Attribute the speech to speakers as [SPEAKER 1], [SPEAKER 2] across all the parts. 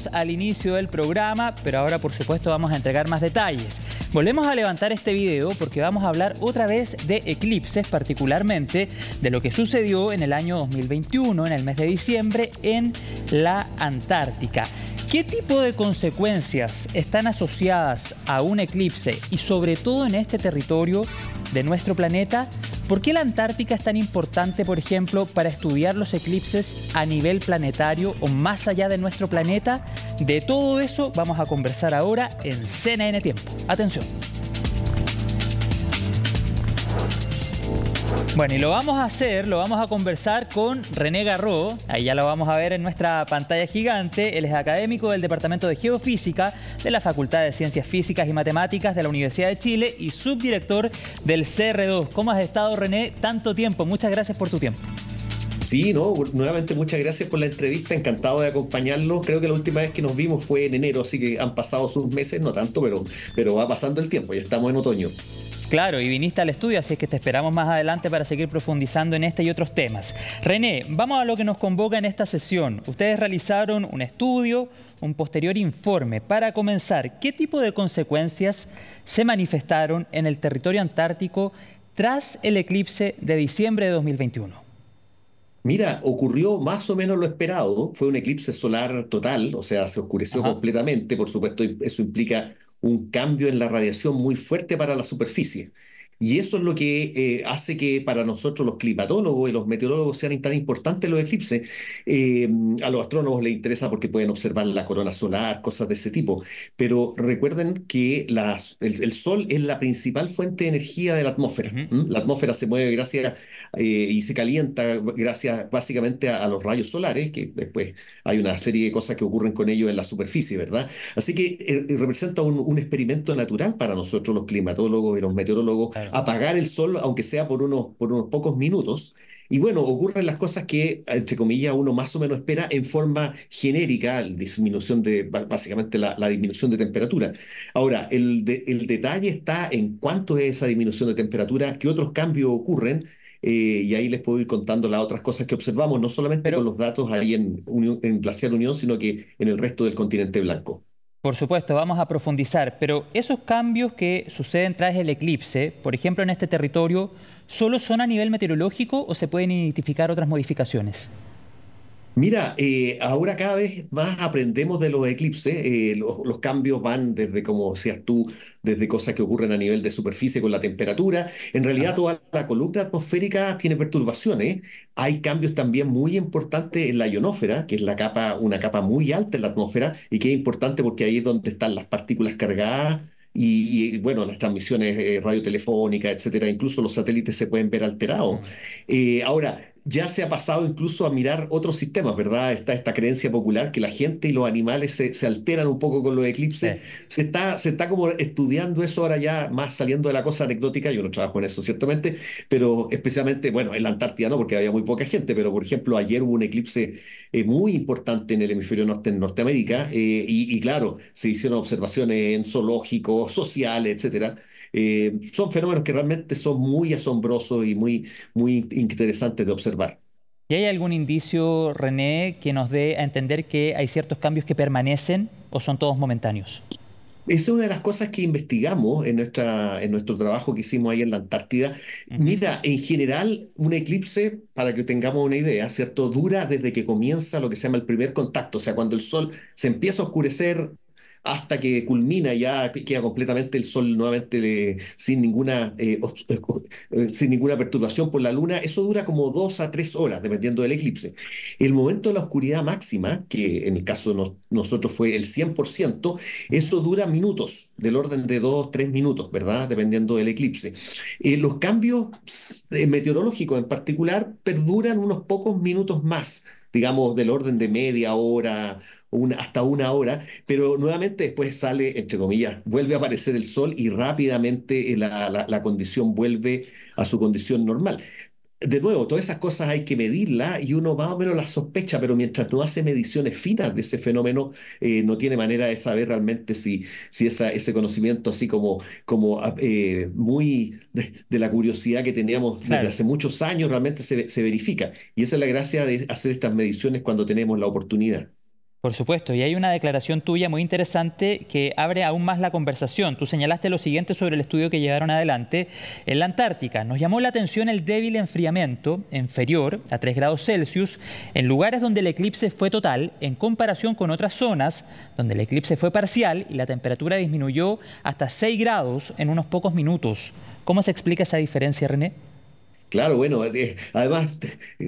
[SPEAKER 1] decíamos al inicio del programa, pero ahora por supuesto vamos a entregar más detalles. Volvemos a levantar este video porque vamos a hablar otra vez de eclipses, particularmente de lo que sucedió en el año 2021, en el mes de diciembre, en la Antártica. ¿Qué tipo de consecuencias están asociadas a un eclipse y sobre todo en este territorio de nuestro planeta? ¿Por qué la Antártica es tan importante, por ejemplo, para estudiar los eclipses a nivel planetario o más allá de nuestro planeta? De todo eso vamos a conversar ahora en CNN Tiempo. Atención. Bueno, y lo vamos a conversar con René Garreau. Ahí ya lo vamos a ver en nuestra pantalla gigante. Él es académico del Departamento de Geofísica de la Facultad de Ciencias Físicas y Matemáticas de la Universidad de Chile y subdirector del CR2. ¿Cómo has estado, René? Tanto tiempo. Muchas gracias por tu tiempo.
[SPEAKER 2] Sí, no, nuevamente muchas gracias por la entrevista, encantado de acompañarlo. Creo que la última vez que nos vimos fue en enero, así que han pasado sus meses, no tanto, pero va pasando el tiempo, ya estamos en otoño.
[SPEAKER 1] Claro, y viniste al estudio, así es que te esperamos más adelante para seguir profundizando en este y otros temas. René, vamos a lo que nos convoca en esta sesión. Ustedes realizaron un estudio, un posterior informe. Para comenzar, ¿qué tipo de consecuencias se manifestaron en el territorio antártico tras el eclipse de diciembre de 2021?
[SPEAKER 2] Mira, ocurrió más o menos lo esperado, fue un eclipse solar total, o sea, se oscureció
[SPEAKER 1] Ajá.
[SPEAKER 2] completamente, por supuesto, y eso implica un cambio en la radiación muy fuerte para la superficie. Y eso es lo que hace que para nosotros los climatólogos y los meteorólogos sean tan importantes los eclipses. Eh, a los astrónomos les interesa porque pueden observar la corona solar, cosas de ese tipo. Pero recuerden que el Sol es la principal fuente de energía de la atmósfera.
[SPEAKER 1] Ujú.
[SPEAKER 2] ¿M? La atmósfera se mueve y se calienta gracias básicamente a los rayos solares, que después hay una serie de cosas que ocurren con ellos en la superficie, ¿verdad? Así que representa un experimento natural para nosotros los climatólogos y los meteorólogos
[SPEAKER 1] Claro.
[SPEAKER 2] apagar el sol, aunque sea por unos pocos minutos. Y bueno, ocurren las cosas que, entre comillas, uno más o menos espera en forma genérica, básicamente la disminución de temperatura. Ahora, el detalle está en cuánto es esa disminución de temperatura, qué otros cambios ocurren, y ahí les puedo ir contando las otras cosas que observamos, no solamente con
[SPEAKER 1] Pero
[SPEAKER 2] los datos ahí en Glaciar Unión, sino que en el resto del continente blanco.
[SPEAKER 1] por supuesto, vamos a profundizar, pero esos cambios que suceden tras el eclipse, por ejemplo, en este territorio, ¿solo son a nivel meteorológico o se pueden identificar otras modificaciones?
[SPEAKER 2] Mira, ahora cada vez más aprendemos de los eclipses. Los cambios van desde, como decías tú, desde cosas que ocurren a nivel de superficie con la temperatura. En realidad,
[SPEAKER 1] Ajá.
[SPEAKER 2] toda la columna atmosférica tiene perturbaciones. Hay cambios también muy importantes en la ionósfera, que es una capa muy alta en la atmósfera y que es importante porque ahí es donde están las partículas cargadas. Bueno, las transmisiones radiotelefónicas, etcétera, incluso los satélites se pueden ver alterados.
[SPEAKER 1] Mm.
[SPEAKER 2] Ahora, ya se ha pasado incluso a mirar otros sistemas, ¿verdad? Está esta creencia popular que la gente y los animales se alteran un poco con los
[SPEAKER 1] Sí.
[SPEAKER 2] eclipses. Se está como estudiando eso ahora ya más saliendo de la cosa anecdótica. Yo no trabajo en eso, ciertamente, pero especialmente, bueno, en la Antártida no, porque había muy poca gente, pero por ejemplo, ayer hubo un eclipse muy importante en el hemisferio norte, en Norteamérica,
[SPEAKER 1] Ujú.
[SPEAKER 2] y claro, se hicieron observaciones en zoológicos, sociales, etcétera. Son fenómenos que realmente son muy asombrosos y muy interesantes de observar.
[SPEAKER 1] ¿Y hay algún indicio, René, que nos dé a entender que hay ciertos cambios que permanecen o son todos momentáneos?
[SPEAKER 2] Esa es una de las cosas que investigamos en nuestro trabajo que hicimos ahí en la Antártida.
[SPEAKER 1] Ujú.
[SPEAKER 2] Mira, en general, un eclipse, para que tengamos una idea, ¿cierto? Dura desde que comienza lo que se llama el primer contacto, o sea, cuando el sol se empieza a oscurecer hasta que culmina, ya queda completamente el sol nuevamente sin ninguna perturbación por la luna. Eso dura como 2 a 3 horas, dependiendo del eclipse. El momento de la oscuridad máxima, que en el caso de nosotros fue el 100%,
[SPEAKER 1] Ujú.
[SPEAKER 2] eso dura minutos, del orden de 2, 3 minutos, ¿verdad? Dependiendo del eclipse. Los cambios meteorológicos en particular perduran unos pocos minutos más, digamos, del orden de media hora, hasta 1 hora, pero nuevamente después sale, entre comillas, vuelve a aparecer el sol y rápidamente la condición vuelve a su condición normal. De nuevo, todas esas cosas hay que medirlas y uno más o menos las sospecha, pero mientras no hace mediciones finas de ese fenómeno, no tiene manera de saber realmente si ese conocimiento así como muy de la curiosidad que teníamos desde
[SPEAKER 1] Claro.
[SPEAKER 2] hace muchos años realmente se verifica. Y esa es la gracia de hacer estas mediciones cuando tenemos la oportunidad.
[SPEAKER 1] Por supuesto, y hay una declaración tuya muy interesante que abre aún más la conversación. Tú señalaste lo siguiente sobre el estudio que llevaron adelante en la Antártica. Nos llamó la atención el débil enfriamiento inferior a 3 grados Celsius en lugares donde el eclipse fue total en comparación con otras zonas donde el eclipse fue parcial y la temperatura disminuyó hasta 6 grados en unos pocos minutos. ¿Cómo se explica esa diferencia, René?
[SPEAKER 2] Claro, bueno, además,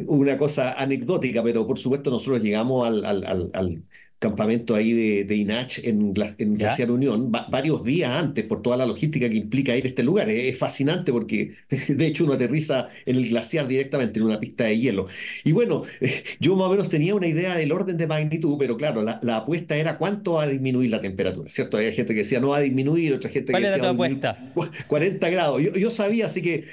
[SPEAKER 2] una cosa anecdótica, pero por supuesto nosotros llegamos al campamento ahí de INACH en
[SPEAKER 1] ¿Ya?
[SPEAKER 2] Glaciar Unión varios días antes por toda la logística que implica ir a este lugar. Es fascinante porque de hecho uno aterriza en el glaciar directamente en una pista de hielo. Y bueno, yo más o menos tenía una idea del orden de magnitud, pero claro, la apuesta era cuánto va a disminuir la temperatura, ¿cierto? Hay gente que decía no va a disminuir, otra gente que
[SPEAKER 1] ¿Cuál era
[SPEAKER 2] decía
[SPEAKER 1] tu
[SPEAKER 2] va a disminuir
[SPEAKER 1] apuesta?
[SPEAKER 2] 40 grados. Yo sabía, así que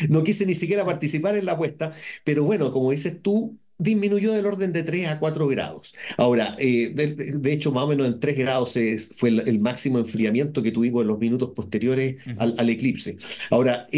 [SPEAKER 2] no quise ni siquiera participar en la apuesta, pero bueno, como dices tú, disminuyó del orden de 3 a 4 grados. Ahora, de hecho, más o menos en 3 grados fue el máximo enfriamiento que tuvimos en los minutos posteriores
[SPEAKER 1] Ujú.
[SPEAKER 2] al eclipse. Ahora,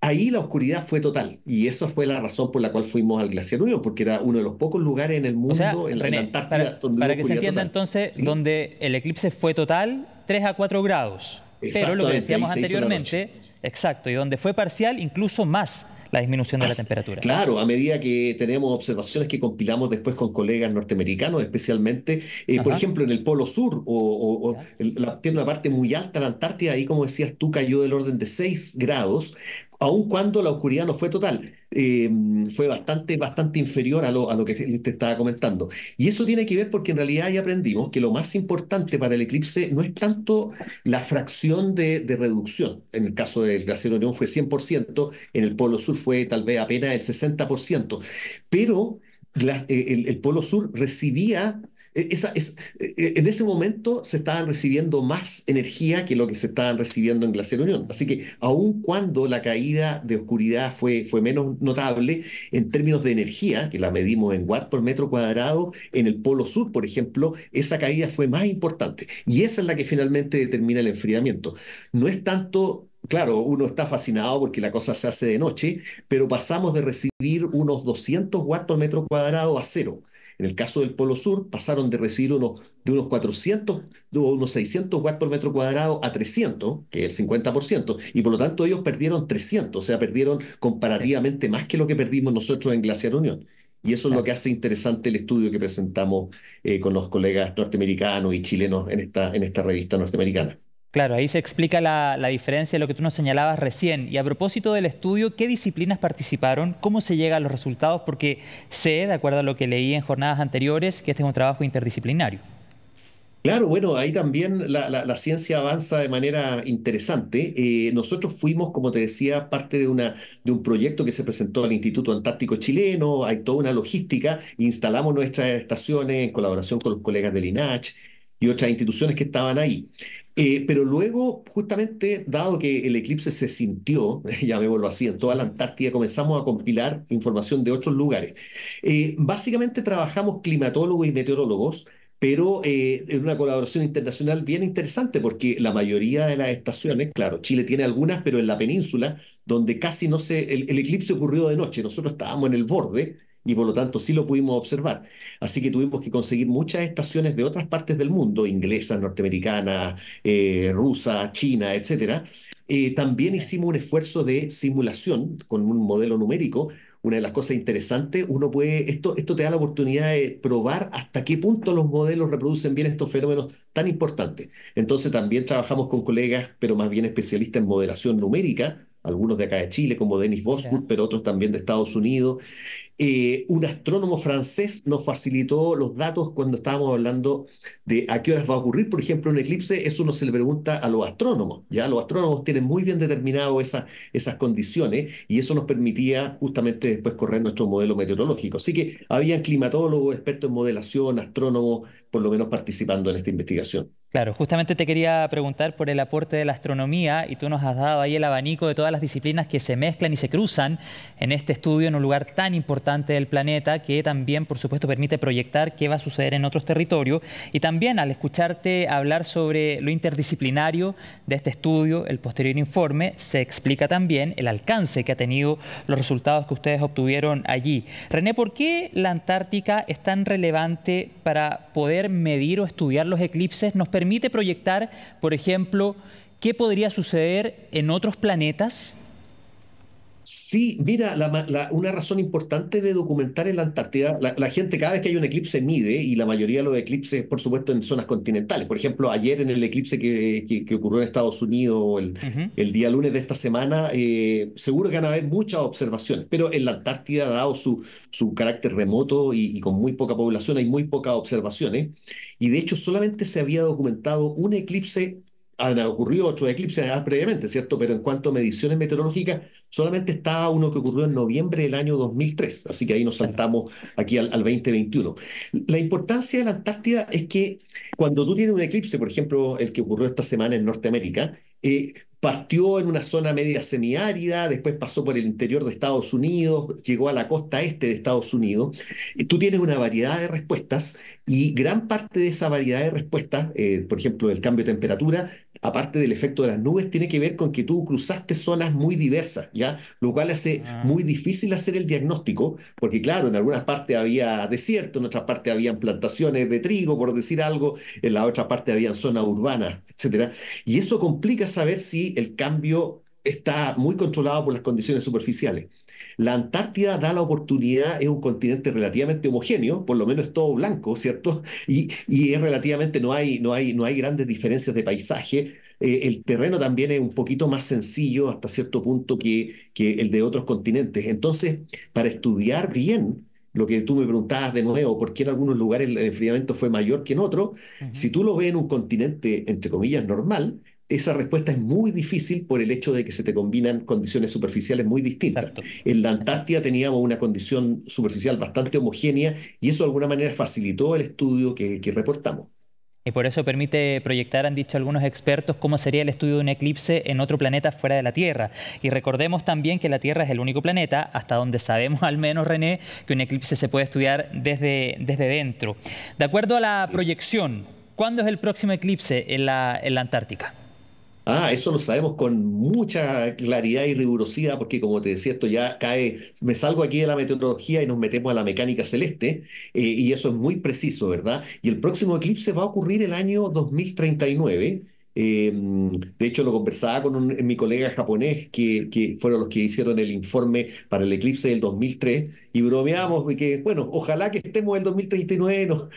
[SPEAKER 2] ahí la oscuridad fue total y esa fue la razón por la cual fuimos al Glaciar Unión, porque era uno de los pocos lugares en el
[SPEAKER 1] O sea,
[SPEAKER 2] mundo, en la
[SPEAKER 1] René,
[SPEAKER 2] Antártida, donde hubo
[SPEAKER 1] para que se
[SPEAKER 2] oscuridad
[SPEAKER 1] entienda
[SPEAKER 2] total.
[SPEAKER 1] entonces,
[SPEAKER 2] ¿Sí?
[SPEAKER 1] donde el eclipse fue total, 3 a 4 grados. Pero lo que
[SPEAKER 2] Exactamente, ahí
[SPEAKER 1] decíamos
[SPEAKER 2] se hizo la noche.
[SPEAKER 1] anteriormente, exacto, y donde fue parcial, incluso más la disminución de la
[SPEAKER 2] As-
[SPEAKER 1] temperatura.
[SPEAKER 2] Claro, a medida que tenemos observaciones que compilamos después con colegas norteamericanos, especialmente, por
[SPEAKER 1] Ajá,
[SPEAKER 2] ejemplo, en el Polo Sur,
[SPEAKER 1] ya,
[SPEAKER 2] tiene una parte muy alta, la Antártida, ahí como decías tú, cayó del orden de 6 grados, aun cuando la oscuridad no fue total. Fue bastante inferior a lo que te estaba comentando. Y eso tiene que ver porque en realidad ya aprendimos que lo más importante para el eclipse no es tanto la fracción de reducción. En el caso del glaciar Orión fue 100%, en el Polo Sur fue tal vez apenas el 60%, pero el Polo Sur recibía, en ese momento se estaban recibiendo más energía que lo que se estaban recibiendo en Glaciar Unión. Así que aun cuando la caída de oscuridad fue menos notable, en términos de energía, que la medimos en watts por metro cuadrado, en el Polo Sur, por ejemplo, esa caída fue más importante. Y esa es la que finalmente determina el enfriamiento. No es tanto. Claro, uno está fascinado porque la cosa se hace de noche, pero pasamos de recibir unos 200 watts por metro cuadrado a cero. En el caso del Polo Sur, pasaron de recibir de unos 400, de unos 600 watts por metro cuadrado a 300, que es el 50%, y por lo tanto ellos perdieron 300, o sea, perdieron
[SPEAKER 1] sí,
[SPEAKER 2] comparativamente más que lo que perdimos nosotros en Glaciar Unión. Y eso es lo
[SPEAKER 1] claro.
[SPEAKER 2] que hace interesante el estudio que presentamos con los colegas norteamericanos y chilenos en esta revista norteamericana.
[SPEAKER 1] Claro, ahí se explica la diferencia de lo que tú nos señalabas recién. Y a propósito del estudio, ¿qué disciplinas participaron? ¿Cómo se llega a los resultados? Porque sé, de acuerdo a lo que leí en jornadas anteriores, que este es un trabajo interdisciplinario.
[SPEAKER 2] Claro, bueno, ahí también la ciencia avanza de manera interesante. Nosotros fuimos, como te decía, parte de un proyecto que se presentó al Instituto Antártico Chileno, hay toda una logística, instalamos nuestras estaciones en colaboración con los colegas del INACH y otras instituciones que estaban ahí. Pero luego, justamente, dado que el eclipse se sintió, llamémoslo así, en toda la
[SPEAKER 1] Ujú.
[SPEAKER 2] Antártida, comenzamos a compilar información de otros lugares. Básicamente trabajamos climatólogos y meteorólogos, pero en una colaboración internacional bien interesante porque la mayoría de las estaciones, claro, Chile tiene algunas, pero en la península, donde casi no se, el eclipse ocurrió de noche, nosotros estábamos en el borde y por lo tanto sí lo pudimos observar. Así que tuvimos que conseguir muchas estaciones de otras partes del mundo, inglesas, norteamericanas, rusas, China, etcétera. También
[SPEAKER 1] Bien.
[SPEAKER 2] hicimos un esfuerzo de simulación con un modelo numérico. Una de las cosas interesantes, esto te da la oportunidad de probar hasta qué punto los modelos reproducen bien estos fenómenos tan importantes. Entonces también trabajamos con colegas, pero más bien especialistas en modelación numérica, algunos de acá de Chile, como Denis
[SPEAKER 1] Mira.
[SPEAKER 2] Boswood, pero otros también de Estados Unidos. Un astrónomo francés nos facilitó los datos cuando estábamos hablando de a qué horas va a ocurrir, por ejemplo, un eclipse. Eso no se le pregunta a los astrónomos, ¿ya? Los astrónomos tienen muy bien determinado esas condiciones y eso nos permitía justamente después correr nuestro modelo meteorológico. Así que habían climatólogos, expertos en modelación, astrónomos, por lo menos participando en esta investigación.
[SPEAKER 1] Claro, justamente te quería preguntar por el aporte de la astronomía y tú nos has dado ahí el abanico de todas las disciplinas que se mezclan y se cruzan en este estudio en un lugar tan importante del planeta que también, por supuesto, permite proyectar qué va a suceder en otros territorios. Y también al escucharte hablar sobre lo interdisciplinario de este estudio, el posterior informe, se explica también el alcance que ha tenido los resultados que ustedes obtuvieron allí. René, ¿por qué la Antártica es tan relevante para poder medir o estudiar los eclipses? ¿Nos permite proyectar, por ejemplo, qué podría suceder en otros planetas?
[SPEAKER 2] Sí, mira, una razón importante de documentar en la Antártida, la gente cada vez que hay un eclipse mide, y la mayoría de los eclipses, por supuesto, en zonas continentales. Por ejemplo, ayer en el eclipse que ocurrió en Estados Unidos,
[SPEAKER 1] Ujú.
[SPEAKER 2] el día lunes de esta semana, seguro que van a haber muchas observaciones, pero en la Antártida, dado su carácter remoto y con muy poca población, hay muy pocas observaciones, y de hecho solamente se había documentado un eclipse. Han ocurrido otros eclipses previamente, ¿cierto? Pero en cuanto a mediciones meteorológicas, solamente estaba uno que ocurrió en noviembre del año 2003, así que ahí nos
[SPEAKER 1] Claro.
[SPEAKER 2] saltamos aquí al 2021. La importancia de la Antártida es que cuando tú tienes un eclipse, por ejemplo, el que ocurrió esta semana en Norteamérica, partió en una zona media semiárida, después pasó por el interior de Estados Unidos, llegó a la costa este de Estados Unidos. Tú tienes una variedad de respuestas y gran parte de esa variedad de respuestas, por ejemplo, el cambio de temperatura, aparte del efecto de las nubes, tiene que ver con que tú cruzaste zonas muy diversas, ¿ya? Lo cual hace
[SPEAKER 1] Ah,
[SPEAKER 2] muy difícil hacer el diagnóstico, porque claro, en algunas partes había desierto, en otras partes habían plantaciones de trigo, por decir algo, en la otra parte habían zonas urbanas, etcétera. Y eso complica saber si el cambio está muy controlado por las condiciones superficiales. La Antártida da la oportunidad, es un continente relativamente homogéneo, por lo menos es todo blanco, ¿cierto? Y es relativamente, no hay grandes diferencias de paisaje. El terreno también es un poquito más sencillo hasta cierto punto que el de otros continentes. Entonces, para estudiar bien lo que tú me preguntabas de nuevo, por qué en algunos lugares el enfriamiento fue mayor que en otros,
[SPEAKER 1] ujú.
[SPEAKER 2] si tú lo ves en un continente, entre comillas, normal, esa respuesta es muy difícil por el hecho de que se te combinan condiciones superficiales muy distintas.
[SPEAKER 1] Exacto.
[SPEAKER 2] En la
[SPEAKER 1] Exacto.
[SPEAKER 2] Antártida teníamos una condición superficial bastante homogénea y eso de alguna manera facilitó el estudio que reportamos.
[SPEAKER 1] Y por eso permite proyectar, han dicho algunos expertos, cómo sería el estudio de un eclipse en otro planeta fuera de la Tierra. Y recordemos también que la Tierra es el único planeta, hasta donde sabemos al menos, René, que un eclipse se puede estudiar desde dentro. De acuerdo a la
[SPEAKER 2] Sí.
[SPEAKER 1] proyección, ¿cuándo es el próximo eclipse en la Antártica?
[SPEAKER 2] Eso lo sabemos con mucha claridad y rigurosidad, porque como te decía, esto ya cae, me salgo aquí de la meteorología y nos metemos a la mecánica celeste, y eso es muy preciso, ¿verdad? Y el próximo eclipse va a ocurrir el año 2039. De hecho, lo conversaba con mi colega japonés, que fueron los que hicieron el informe para el eclipse del 2003, y bromeamos de que, bueno, ojalá que estemos en el 2039, no,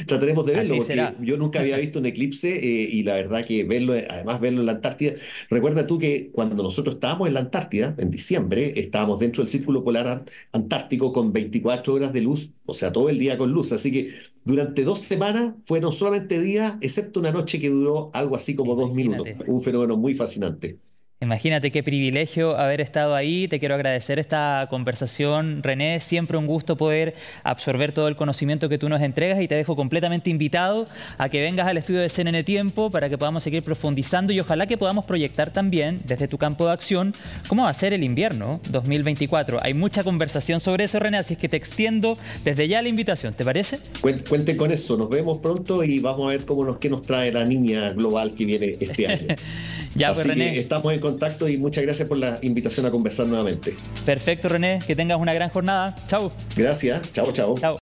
[SPEAKER 2] trataremos de verlo,
[SPEAKER 1] Así
[SPEAKER 2] porque
[SPEAKER 1] será.
[SPEAKER 2] yo nunca había visto un eclipse, y la verdad que verlo, además verlo en la Antártida, recuerda tú que cuando nosotros estábamos en la Antártida, en diciembre, estábamos dentro del Círculo Polar Antártico con 24 horas de luz, o sea, todo el día con luz, así que durante 2 semanas fueron solamente días, excepto una noche que duró algo así como 2 minutos,
[SPEAKER 1] Imagínate.
[SPEAKER 2] un fenómeno muy fascinante.
[SPEAKER 1] Imagínate qué privilegio haber estado ahí. Te quiero agradecer esta conversación, René. Siempre un gusto poder absorber todo el conocimiento que tú nos entregas y te dejo completamente invitado a que vengas al estudio de CNN Tiempo para que podamos seguir profundizando y ojalá que podamos proyectar también desde tu campo de acción cómo va a ser el invierno 2024. Hay mucha conversación sobre eso, René, así es que te extiendo desde ya la invitación. ¿Te parece?
[SPEAKER 2] Cuenten con eso, nos vemos pronto y vamos a ver qué nos trae la niña global que viene este año.
[SPEAKER 1] Ya, pues,
[SPEAKER 2] Así que
[SPEAKER 1] René.
[SPEAKER 2] estamos en contacto y muchas gracias por la invitación a conversar nuevamente.
[SPEAKER 1] Perfecto, René. Que tengas una gran jornada. Chau.
[SPEAKER 2] Gracias, chao, chao.
[SPEAKER 1] Chao.